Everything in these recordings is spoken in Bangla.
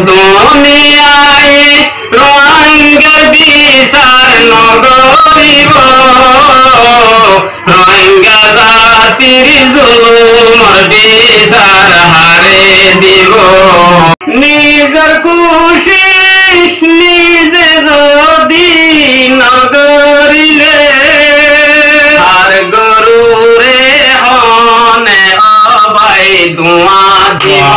দুনিয়ায় রোহিঙ্গার বিচার নগরিব রোহিঙ্গা জাতির জুলুম বিচার হারে দিব নিজের খুশি নিজে যদি নগরিলে আর গরুরে হনে অবাই ধোঁয়া দিব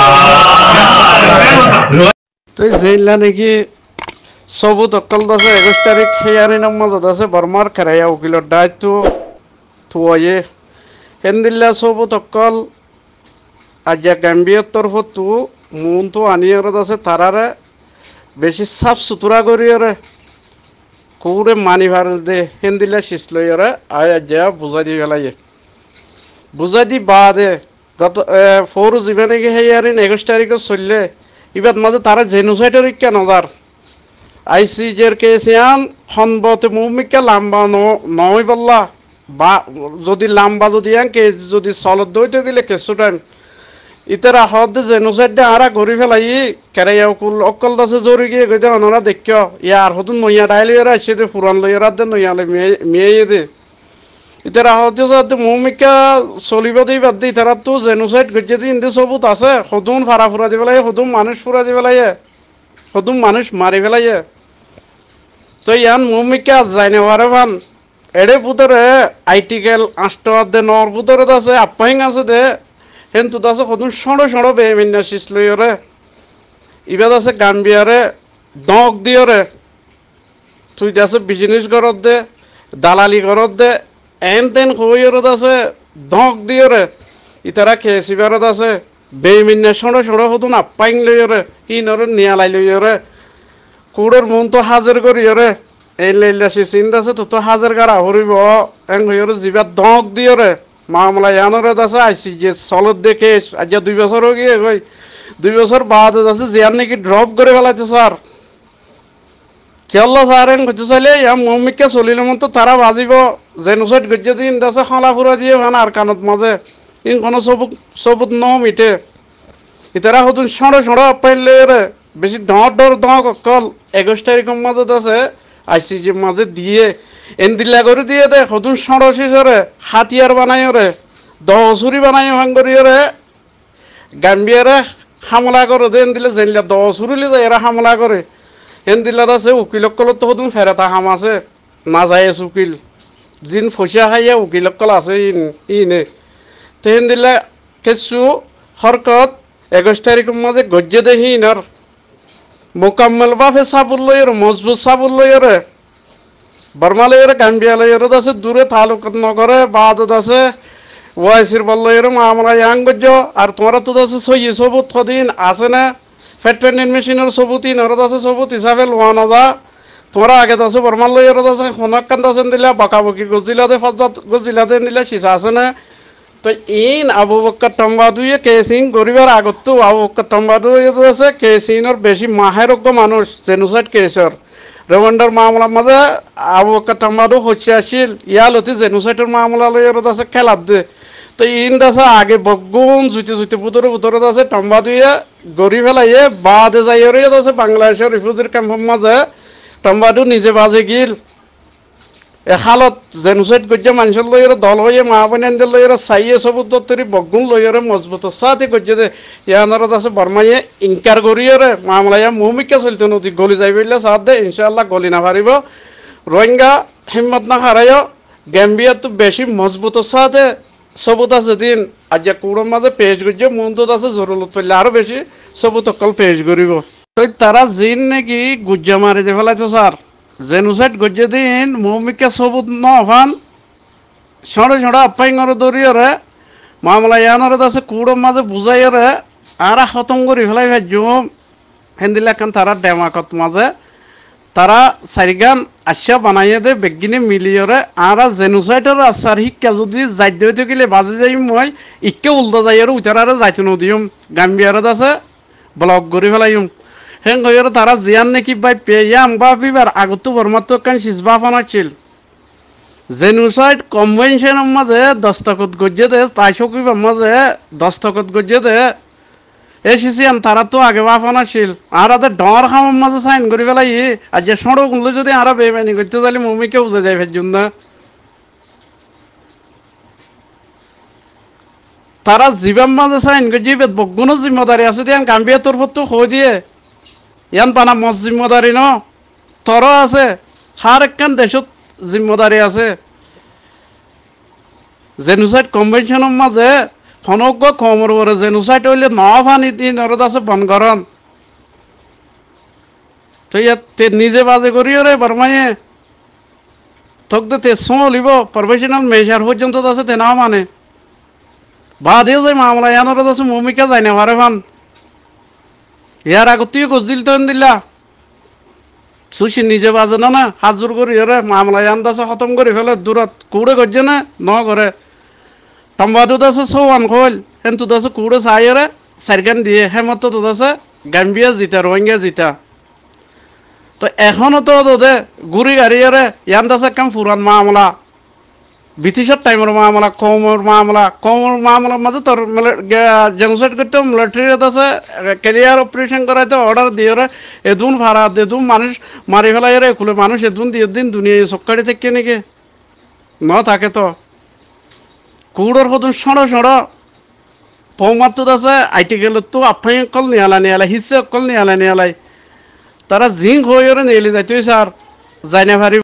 তো জেলা নাকি সবুত অকল আছে 21 তারিখ হেয়ারি নামাজত আছে বর্মার খেরাইয়া উকিলের দায়িত্ব থুয়ে হেন্দিল্লা সবুত অকল আজ গাম্বিয়ার তরফ তু মন তো আনিয়ার আছে তারারে বেশি সাফ সুতরা করিয়ারে কুরে মানি ভার দে হেন্দিল্লা শিসলইয়ারে আয় আজ বুঝাই দি গেলাই বুঝাই দি বাদে গত ফোর জীবনে কি হেয়ারি 21 তারিখে চললে এবার মাঝে তারা জেনোসাইডের কেন যার আইসিজের কেসিয়ান সম্ভবত মুমিকা লাম্বা নয় বললা বা যদি লাম্বা যদি কে যদি সলত দইতে গেলে কিছু টাইম ইতারা হদ জেনোসাইড আরা ঘুরি ফেলাই কেরাই অকল দাসে জরি গিয়ে গইতে অনরা দেখিও ইয়ার হতুন নইয়া ডাইলিয়ার আসে দে পুরান লইয়ার দে নইয়ালে মেয়ে দে ইতারা হতে যাতে মুমিকা চলিব দেই বাদ দি তারা তো জেনোসাইড গজে দি ইন্দে সবুত আছে হদুন ফারা ফুরা দি ফেলাই হদুন মানুষ ফুরা দি ফেলাই হদুন মানুষ মারি ফেলাই তো ইয়ান মুমিকা যাইনে ওয়ারে ভান এডে পুতরে আইটিকেল আষ্টর দে নর পুতরে আছে আপাইং আছে দে হেন্তু আছে হদুন সড়ো সড়ো বেমিনা শিসলইরে ইবাদ আছে গাম্বিয়ারে দক দিয়রে তুই আছে বিজনেস করত দে দালালি করত দে এন তেন কইরত আছে ধক দিয়রে ইতারা কেসিবারত আছে বেমিনা সড়ো সড়ো হদুন আপাইং লইরে ইনরে নিয়ালাই লইরে কুড়ের মন তো হাজার করিয়রে এই লাইলা সে চিন্তা আছে তো হাজার গাড়া হরিব এং হইরে জিবা দক দিয়রে মামলা ইয়ানরে আছে আইসি যে সলত দেখে আজ 2 বছর হয়ে গিয়ে কই 2 বছর বাদ আছে জিয়ান নাকি ড্রপ করে ফেলাইছে স্যার কেল্লা সারেন কইতে চাইলে ইয়া মুমিকে চলিলে মন তো তারা বাজিব জেনোসাইড গজ্জে দিন দাসে খালা ফুরা দিয়ে ভান আর কানত মাঝে ইন কোন সবুত ন মিটে ইতারা হতুন সড়ো সড়ো পাইলে রে বেশি ডর অকল 21 তারিখের মাঝে আছে আইসিজি মাঝে দিয়ে এন্দিলা করে দিয়ে দে হতুন সড়ো শিশরে হাতিয়ার বানাই রে দহসুরি বানাই ভাঙ্গরি রে গাম্বিয়ারে হামলা করে দেন দিলে জেনলা দহসুরিলে যায় এরা হামলা করে এন্দিলা আছে উকিল অকল তো হতুন ফেরাতা হাম আছে না যায় উকিল জিন ফসিয়া খাইয়া উকিল অকল আছে ইনে তো এন্দিলা কিছু হরকত 21 তারিখের মাঝে গজ্জে দেখি ইনার মোকাম্মল বাফে সাবুল লইরে মজবুত সাবুল লইরে বর্মা লইরে গাম্বিয়া লইরে আছে দূরে তালুকত নগরে বাদত আছে ওয়াইসির বল লইরে মামলা ইয়াং গজ্জ আর তোমরা তো আছে সই সবুত কদিন আছে না ফেটপেন্ডেন্ট মেশিনের সবুত ইনরত আছে সবুত হিসাবে লোয়ান যা তোমরা আগে আছে বর্মা লইরে আছে খনক কান্দ আছে দিলা বাকাবকি গজিলা দে ফজত গজিলা দে দিলা সিসা আছে না তো ইন আবু বকর তম্বাদুয়ে কেসিং গরিবার আগত তো আবু বকর তম্বাদুয়ে আছে কেসিনর বেশি মাহেরজ্ঞ মানুষ জেনোসাইড কেসর রওয়ান্ডার মামলা মাঝে আবু বকর তম্বাদু হচ্ছে আসিল ইয়ালতি জেনোসাইডের মামলা লইর আছে খেলাত দে তো ইন দাসা আগে বগুন জুতে পুতরে আছে তম্বাদুয়ে গরি ফেলাইয়ে বাদে যাইরে আছে বাংলাদেশের রিফিউজি ক্যাম্পের মাঝে তম্বাদু নিজে বাজে গিল এখালত জেনোসাইড গজ্জে মানুষের লইরে দল হয়ে মা বোনের লইরে চাইয়ে সবুত দত্তরি বগুন লইরে মজবুত সাথে গজ্জে দে ইয়ানরত আছে বর্মাইয়ে ইনকার করিয়রে মামলাইয়া মুমিকে চলতে নদী গলি যাইবইলে সাথ দে ইনশাআল্লাহ গলি না পারিব রোহিঙ্গা হিম্মত না হারাইও গাম্বিয়া তো বেশি মজবুত সাথে সবুত আছে দিন আজ কুড়োর মাঝে পেশ গজ্জে মন্তত আছে জরুরত পড়লে আরো বেশি সবুত অকল পেশ করিব তো তারা জিন নাকি গুজ্জা মারি দে ফেলাইছে স্যার জেনোসাইড গজ্জে দিন মুমিকে সবুত নফান সড়ে সড়ে আপাইঙর দরিয়রে মামলা ইয়ানরে আছে কুড়োর মাঝে বুঝাইরে আরা খতম করি ফেলাই ভাজ্যুম হেন্দিলা খান তারা ডেমাকত মাঝে তারা চারিগান আশা বানাইয়ে দে বেগিনে মিলিয়রে আরা জেনোসাইডের আসার শিক্ষা যদি যাইতে হইতে গেলে বাজে যাই মই ইকে উল্টা যাই আর উতারারে যাইতে নদিম গাম্বিয়ারত আছে ব্লক করি ফেলাইম হেন কইরে তারা জিয়ান নাকি বাই পেয়াম বা বিবার আগত বর্মাত্র কান সিসবা ফানাছিল জেনোসাইড কনভেনশনের মাঝে দস্তখত গজ্জে দে তাইশো কিবার মাঝে দস্তখত গজ্জে দে এসেছিয়ান তারা তো আগে বাফান আসিল আর আদের ডর খামার মাঝে সাইন করে ফেলাই আর যে সড়ক গুলো যদি আরা বেমানি করতে চাইলে মমিকে বুঝে যায় ফের না তারা জীবন মাঝে সাইন করে জীবের বগুনো জিম্মদারি আছে দিয়ান গাম্বিয়া তোর তো খোঁজ দিয়ে ইয়ান পানা মস জিম্মদারি ন তর আছে হার একখান দেশত জিম্মদারি আছে জেনোসাইড কনভেনশনের মাঝে হনজ্ঞ কমর পরে জেনোসাইড হইলে ন ফানি তিন অরদ আছে বনগরণ তো ইয়াত নিজে বাজে করিও রে বরমাইয়ে থক দে তে লিব প্রফেশনাল মেজার পর্যন্ত আছে তে না মানে বাদেও যে মামলা ইয়ানোর আছে ভূমিকা যায় না পারে ফান ইয়ার আগত তুই গজিল তো দিলা সুশি নিজে বাজে না হাজুর করি রে মামলা ইয়ান দাসে খতম করে ফেলে দূরত কুড়ে গজে না ন করে টম্বাদু দাসে সৌয়ান খোল হেন তু দাসে কুড়ে চাই রে সারগান দিয়ে হেমত তো দাসে গাম্বিয়া জিতা রোহিঙ্গা জিতা তো এখনো তো দে গুড়ি গাড়ি রে ইয়ান দাসে কাম ফুরান মামলা ব্রিটিশের টাইমের মামলা কমর মামলার মাঝে তোর জেনোসাইড করতে মিলিটারি আছে ক্যারিয়ার অপারেশন করাইতে অর্ডার দিয়ে রে এদুন ভাড়া এদুন মানুষ মারি ফেলাই রে খুলে মানুষ এদুন দিয়ে দিন দুনিয়া সক্কারি থেকে নাকি ন থাকে তো কুড়োর হতুন সড় পৌমাত্র আছে আইটি গেলে তো আফাই অকল নিয়ালা হিসে অকল নিয়ালাই তারা জিঙ্ক হয়ে নিয়ে যাইতে স্যার যাই না ভারি